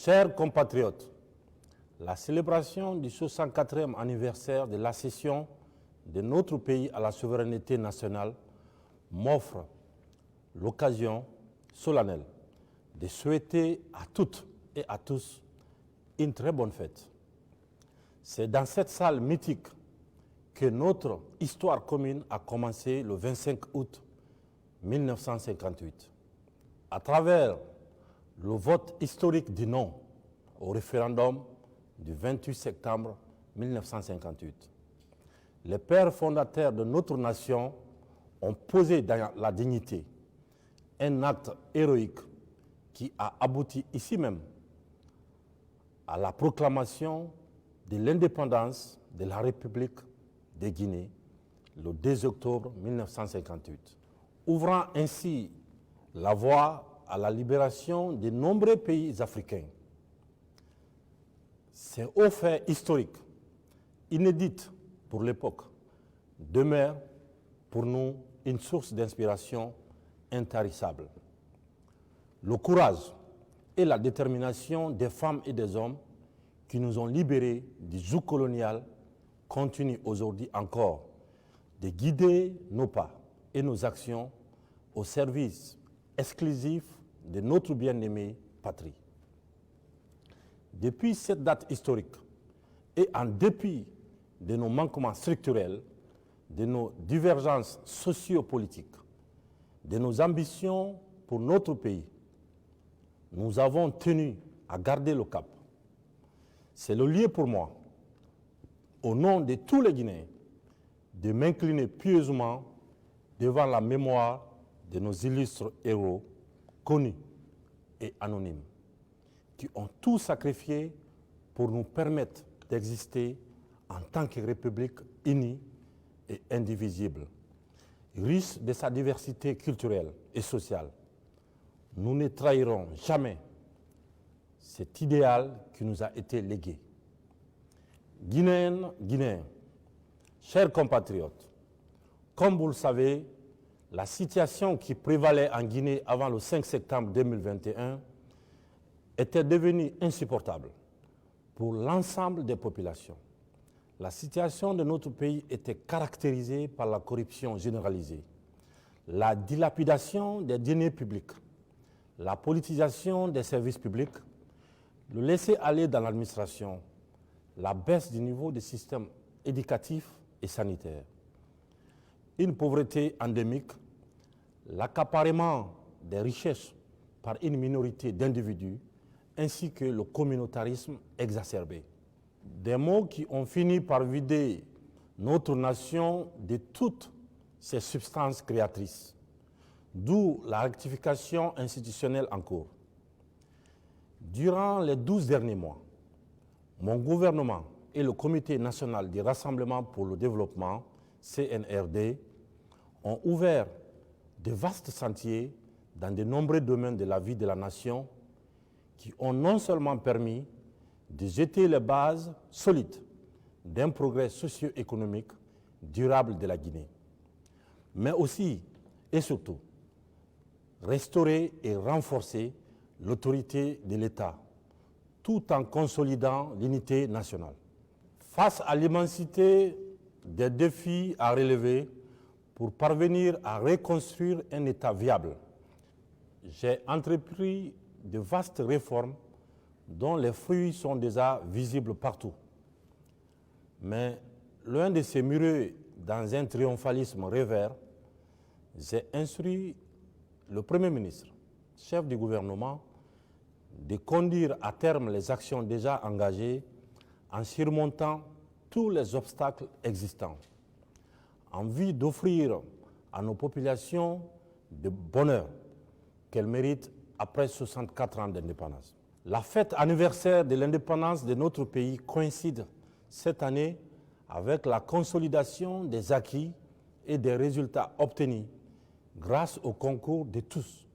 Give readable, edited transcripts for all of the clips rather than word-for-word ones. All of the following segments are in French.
Chers compatriotes, la célébration du 64e anniversaire de l'accession de notre pays à la souveraineté nationale m'offre l'occasion solennelle de souhaiter à toutes et à tous une très bonne fête. C'est dans cette salle mythique que notre histoire commune a commencé le 25 août 1958. À travers le vote historique du non au référendum du 28 septembre 1958, les pères fondateurs de notre nation ont posé dans la dignité un acte héroïque qui a abouti ici même à la proclamation de l'indépendance de la République de Guinée le 2 octobre 1958, ouvrant ainsi la voie à la libération de nombreux pays africains. Ces hauts faits historiques, inédits pour l'époque, demeurent pour nous une source d'inspiration intarissable. Le courage et la détermination des femmes et des hommes qui nous ont libérés du joug colonial continuent aujourd'hui encore de guider nos pas et nos actions au service exclusif de notre bien-aimée patrie. Depuis cette date historique et en dépit de nos manquements structurels, de nos divergences sociopolitiques, de nos ambitions pour notre pays, nous avons tenu à garder le cap. C'est le lieu pour moi, au nom de tous les Guinéens, de m'incliner pieusement devant la mémoire de nos illustres héros, connus et anonymes, qui ont tout sacrifié pour nous permettre d'exister en tant que République unie et indivisible, riche de sa diversité culturelle et sociale. Nous ne trahirons jamais cet idéal qui nous a été légué. Guinéennes, Guinéens, chers compatriotes, comme vous le savez, la situation qui prévalait en Guinée avant le 5 septembre 2021 était devenue insupportable pour l'ensemble des populations. La situation de notre pays était caractérisée par la corruption généralisée, la dilapidation des deniers publics, la politisation des services publics, le laisser-aller dans l'administration, la baisse du niveau des systèmes éducatifs et sanitaires, une pauvreté endémique, l'accaparement des richesses par une minorité d'individus, ainsi que le communautarisme exacerbé. Des mots qui ont fini par vider notre nation de toutes ses substances créatrices, d'où la rectification institutionnelle en cours. Durant les 12 derniers mois, mon gouvernement et le Comité national du Rassemblement pour le développement, CNRD, ont ouvert de vastes sentiers dans de nombreux domaines de la vie de la nation qui ont non seulement permis de jeter les bases solides d'un progrès socio-économique durable de la Guinée, mais aussi et surtout restaurer et renforcer l'autorité de l'État, tout en consolidant l'unité nationale. Face à l'immensité des défis à relever pour parvenir à reconstruire un État viable, j'ai entrepris de vastes réformes dont les fruits sont déjà visibles partout. Mais loin de se murer dans un triomphalisme rêveur, j'ai instruit le Premier ministre, chef du gouvernement, de conduire à terme les actions déjà engagées en surmontant tous les obstacles existants, en vue d'offrir à nos populations le bonheur qu'elles méritent après 64 ans d'indépendance. La fête anniversaire de l'indépendance de notre pays coïncide cette année avec la consolidation des acquis et des résultats obtenus grâce au concours de tous.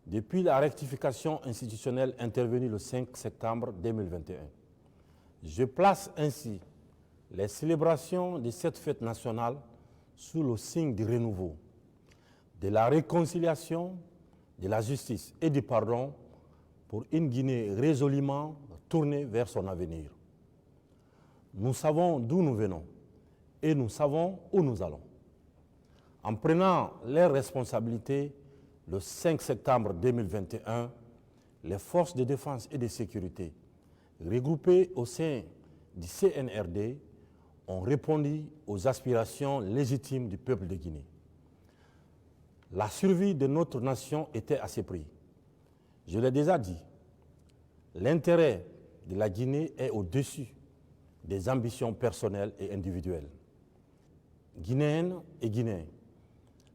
Depuis la rectification institutionnelle intervenue le 5 septembre 2021, je place ainsi les célébrations de cette fête nationale sous le signe du renouveau, de la réconciliation, de la justice et du pardon pour une Guinée résolument tournée vers son avenir. Nous savons d'où nous venons et nous savons où nous allons. En prenant leurs responsabilités, le 5 septembre 2021, les forces de défense et de sécurité regroupées au sein du CNRD ont répondu aux aspirations légitimes du peuple de Guinée. La survie de notre nation était à ce prix. Je l'ai déjà dit, l'intérêt de la Guinée est au-dessus des ambitions personnelles et individuelles. Guinéennes et Guinéens,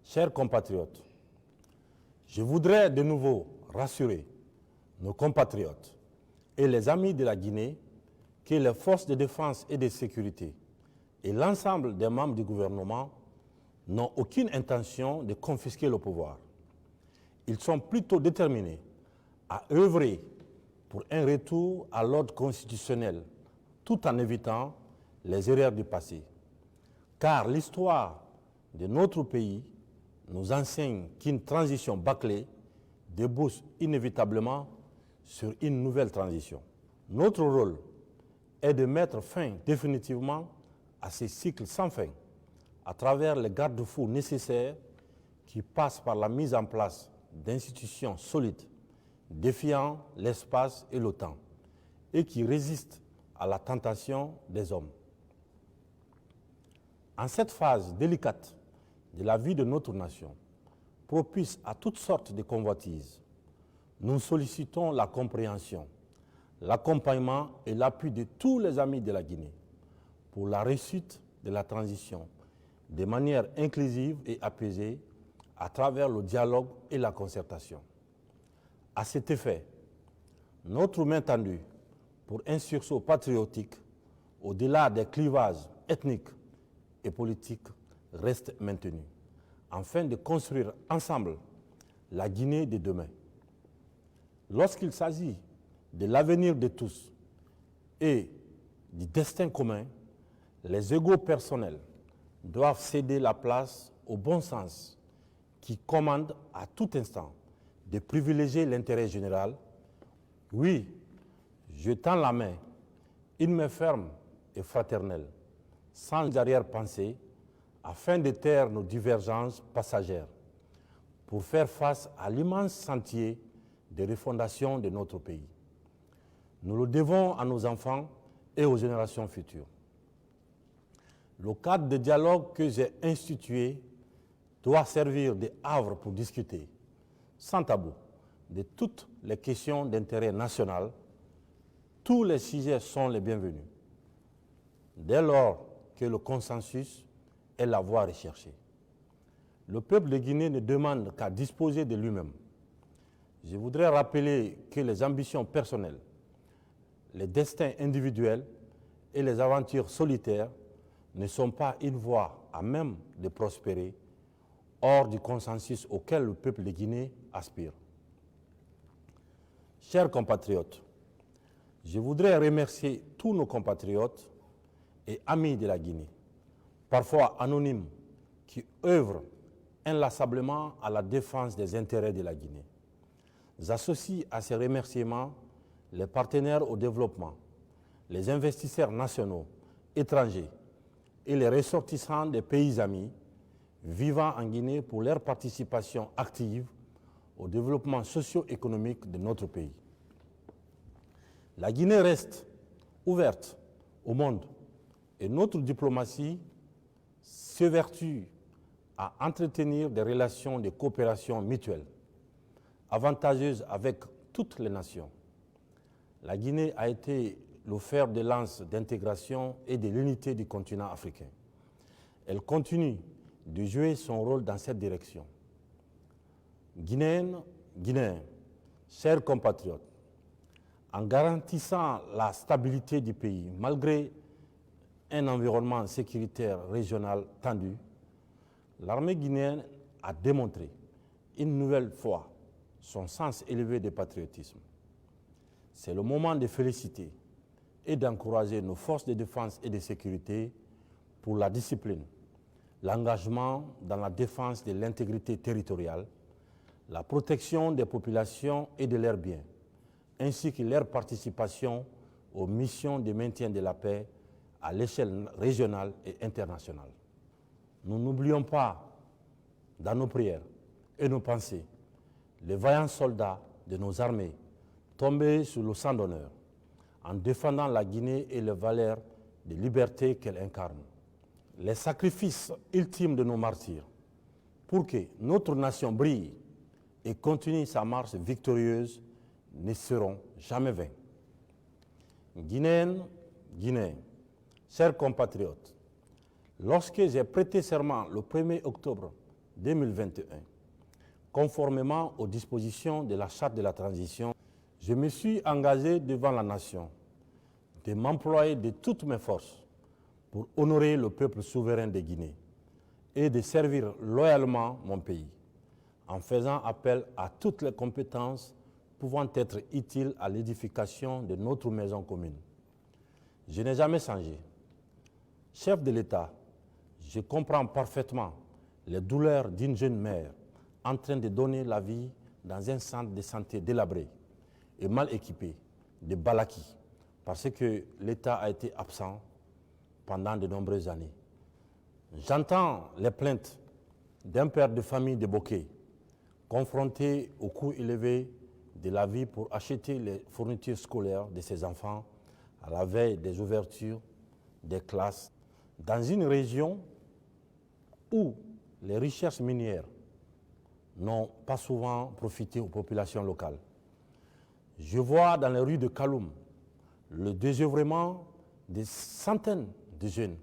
chers compatriotes, je voudrais de nouveau rassurer nos compatriotes et les amis de la Guinée que les forces de défense et de sécurité et l'ensemble des membres du gouvernement n'ont aucune intention de confisquer le pouvoir. Ils sont plutôt déterminés à œuvrer pour un retour à l'ordre constitutionnel tout en évitant les erreurs du passé. Car l'histoire de notre pays nous enseigne qu'une transition bâclée débouche inévitablement sur une nouvelle transition. Notre rôle est de mettre fin définitivement à ces cycles sans fin à travers les garde-fous nécessaires qui passent par la mise en place d'institutions solides, défiant l'espace et le temps, et qui résistent à la tentation des hommes. En cette phase délicate de la vie de notre nation, propice à toutes sortes de convoitises, nous sollicitons la compréhension, l'accompagnement et l'appui de tous les amis de la Guinée pour la réussite de la transition de manière inclusive et apaisée à travers le dialogue et la concertation. À cet effet, notre main tendue pour un sursaut patriotique au-delà des clivages ethniques et politiques reste maintenue, afin de construire ensemble la Guinée de demain. Lorsqu'il s'agit de l'avenir de tous et du destin commun, les égos personnels doivent céder la place au bon sens qui commande à tout instant de privilégier l'intérêt général. Oui, je tends la main, une main ferme et fraternelle, sans arrière-pensée, afin de taire nos divergences passagères, pour faire face à l'immense chantier de refondation de notre pays. Nous le devons à nos enfants et aux générations futures. Le cadre de dialogue que j'ai institué doit servir de havre pour discuter, sans tabou, de toutes les questions d'intérêt national. Tous les sujets sont les bienvenus, dès lors que le consensus est la voie recherchée. Le peuple de Guinée ne demande qu'à disposer de lui-même. Je voudrais rappeler que les ambitions personnelles, les destins individuels et les aventures solitaires ne sont pas une voie à même de prospérer hors du consensus auquel le peuple de Guinée aspire. Chers compatriotes, je voudrais remercier tous nos compatriotes et amis de la Guinée, parfois anonymes, qui œuvrent inlassablement à la défense des intérêts de la Guinée. J'associe à ces remerciements les partenaires au développement, les investisseurs nationaux, étrangers et les ressortissants des pays amis vivant en Guinée pour leur participation active au développement socio-économique de notre pays. La Guinée reste ouverte au monde et notre diplomatie s'évertue à entretenir des relations de coopération mutuelle, avantageuses avec toutes les nations. La Guinée a été le fer de lance d'intégration et de l'unité du continent africain. Elle continue de jouer son rôle dans cette direction. Guinéennes, Guinéens, chers compatriotes, en garantissant la stabilité du pays malgré un environnement sécuritaire régional tendu, l'armée guinéenne a démontré une nouvelle fois son sens élevé de patriotisme. C'est le moment de féliciter et d'encourager nos forces de défense et de sécurité pour la discipline, l'engagement dans la défense de l'intégrité territoriale, la protection des populations et de leurs biens, ainsi que leur participation aux missions de maintien de la paix à l'échelle régionale et internationale. Nous n'oublions pas, dans nos prières et nos pensées, les vaillants soldats de nos armées tombés sous le sang d'honneur en défendant la Guinée et les valeurs de liberté qu'elle incarne. Les sacrifices ultimes de nos martyrs pour que notre nation brille et continue sa marche victorieuse ne seront jamais vains. Guinéennes, Guinéens, chers compatriotes, lorsque j'ai prêté serment le 1er octobre 2021, conformément aux dispositions de la Charte de la transition, je me suis engagé devant la nation de m'employer de toutes mes forces pour honorer le peuple souverain de Guinée et de servir loyalement mon pays, en faisant appel à toutes les compétences pouvant être utiles à l'édification de notre maison commune. Je n'ai jamais changé. Chef de l'État, je comprends parfaitement les douleurs d'une jeune mère en train de donner la vie dans un centre de santé délabré et mal équipé de Balaki, parce que l'État a été absent pendant de nombreuses années. J'entends les plaintes d'un père de famille de Bokeh, confronté au coût élevé de la vie pour acheter les fournitures scolaires de ses enfants à la veille des ouvertures des classes, dans une région où les recherches minières n'ont pas souvent profité aux populations locales. Je vois dans les rues de Kaloum le désœuvrement des centaines de jeunes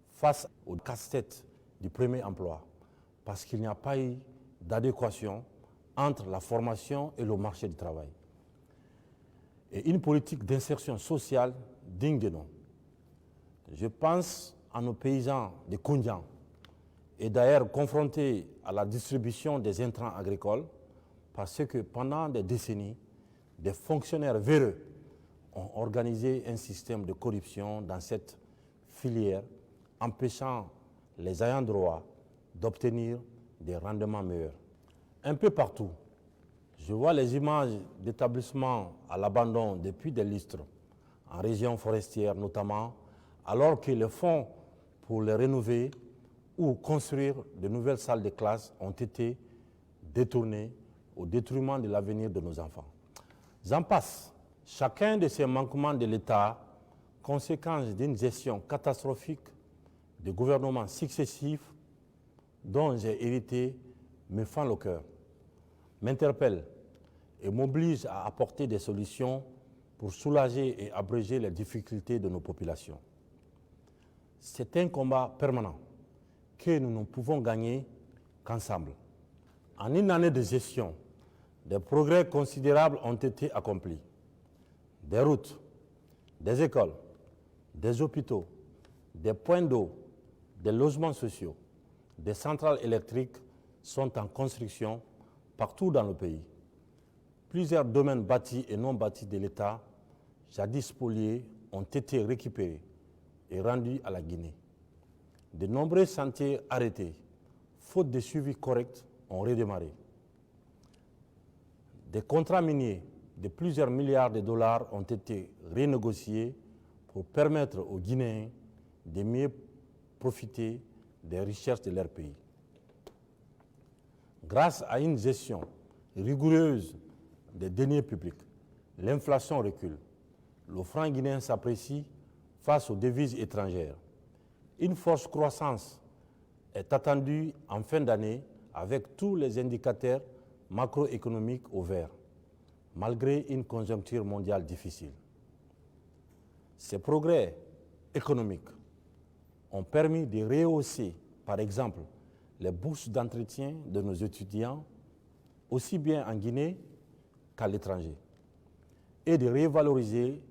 face au casse-tête du premier emploi, parce qu'il n'y a pas eu d'adéquation entre la formation et le marché du travail. Et une politique d'insertion sociale digne de nom. Je pense à nos paysans de Koundian, et d'ailleurs confrontés à la distribution des intrants agricoles, parce que pendant des décennies, des fonctionnaires véreux ont organisé un système de corruption dans cette filière, empêchant les ayants droit d'obtenir des rendements meilleurs. Un peu partout, je vois les images d'établissements à l'abandon depuis des lustres, en région forestière notamment, alors que les fonds pour les rénover ou construire de nouvelles salles de classe ont été détournés au détriment de l'avenir de nos enfants. J'en passe. Chacun de ces manquements de l'État, conséquence d'une gestion catastrophique de gouvernements successifs dont j'ai hérité, me fend le cœur, m'interpelle et m'oblige à apporter des solutions pour soulager et abréger les difficultés de nos populations. C'est un combat permanent que nous ne pouvons gagner qu'ensemble. En une année de gestion, des progrès considérables ont été accomplis. Des routes, des écoles, des hôpitaux, des points d'eau, des logements sociaux, des centrales électriques sont en construction partout dans le pays. Plusieurs domaines bâtis et non bâtis de l'État, jadis spoliés, ont été récupérés et rendus à la Guinée. De nombreux chantiers arrêtés, faute de suivi correct, ont redémarré. Des contrats miniers de plusieurs milliards de dollars ont été renégociés pour permettre aux Guinéens de mieux profiter des richesses de leur pays. Grâce à une gestion rigoureuse des deniers publics, l'inflation recule. Le franc guinéen s'apprécie face aux devises étrangères. Une forte croissance est attendue en fin d'année avec tous les indicateurs macroéconomiques au vert, malgré une conjoncture mondiale difficile. Ces progrès économiques ont permis de rehausser, par exemple, les bourses d'entretien de nos étudiants, aussi bien en Guinée qu'à l'étranger, et de revaloriser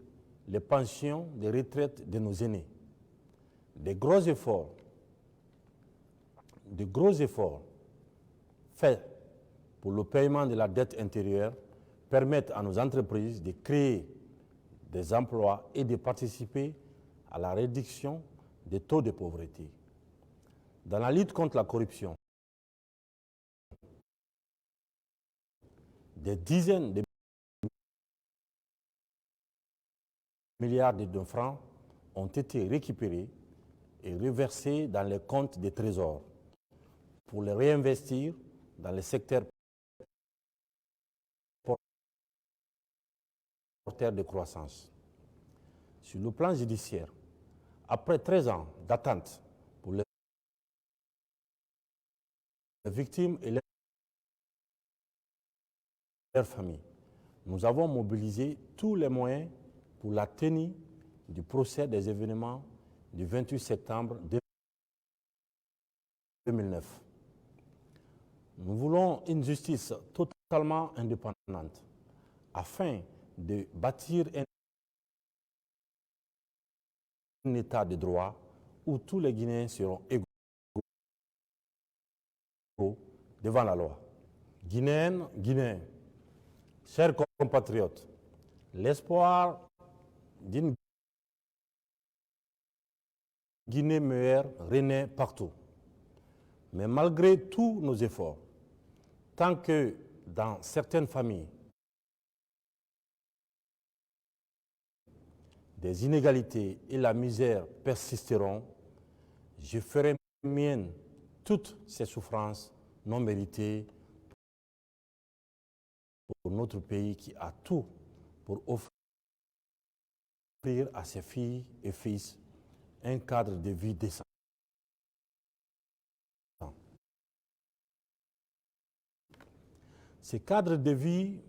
les pensions de retraite de nos aînés. De gros efforts faits pour le paiement de la dette intérieure permettent à nos entreprises de créer des emplois et de participer à la réduction des taux de pauvreté. Dans la lutte contre la corruption, des dizaines de milliards de francs ont été récupérés et reversés dans les comptes des trésors pour les réinvestir dans les secteurs porteurs de croissance. Sur le plan judiciaire, après 13 ans d'attente pour les victimes et leurs familles, nous avons mobilisé tous les moyens pour la tenue du procès des événements du 28 septembre 2009. Nous voulons une justice totalement indépendante afin de bâtir un état de droit où tous les Guinéens seront égaux devant la loi. Guinéennes, Guinéens, chers compatriotes, l'espoir d'une Guinée meilleure renaît partout. Mais malgré tous nos efforts, tant que dans certaines familles, des inégalités et la misère persisteront, je ferai mienne toutes ces souffrances non méritées pour notre pays qui a tout pour offrir à ses filles et fils un cadre de vie décent. Ce cadre de vie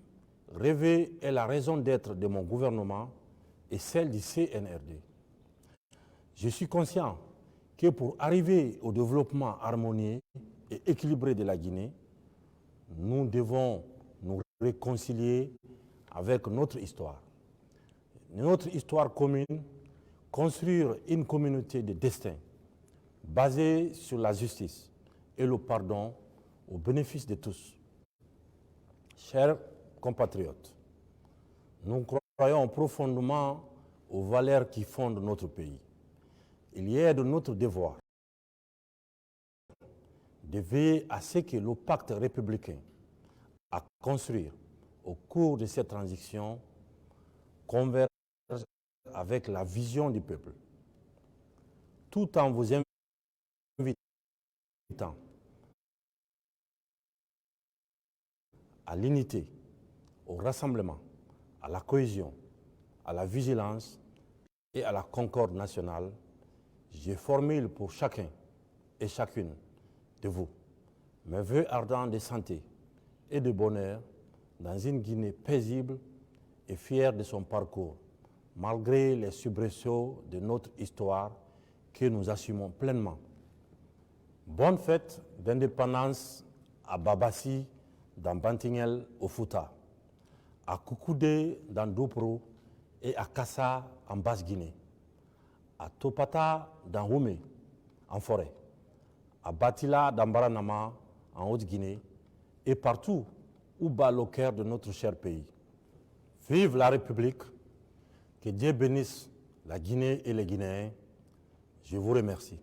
rêvé est la raison d'être de mon gouvernement et celle du CNRD. Je suis conscient que pour arriver au développement harmonieux et équilibré de la Guinée, nous devons nous réconcilier avec notre histoire. Notre histoire commune, construire une communauté de destin basée sur la justice et le pardon au bénéfice de tous. Chers compatriotes, nous croyons profondément aux valeurs qui fondent notre pays. Il est de notre devoir de veiller à ce que le pacte républicain à construire au cours de cette transition converge avec la vision du peuple, tout en vous invitant à l'unité, au rassemblement, à la cohésion, à la vigilance et à la concorde nationale. Je formule pour chacun et chacune de vous mes vœux ardents de santé et de bonheur dans une Guinée paisible et fière de son parcours, malgré les soubresauts de notre histoire que nous assumons pleinement. Bonne fête d'indépendance à Babassi, dans Bantingel au Fouta, à Koukoudé dans Dopro et à Kassa en Basse-Guinée, à Topata dans Houmé en forêt, à Batila dans Baranama en Haute-Guinée et partout où bat le cœur de notre cher pays. Vive la République, que Dieu bénisse la Guinée et les Guinéens. Je vous remercie.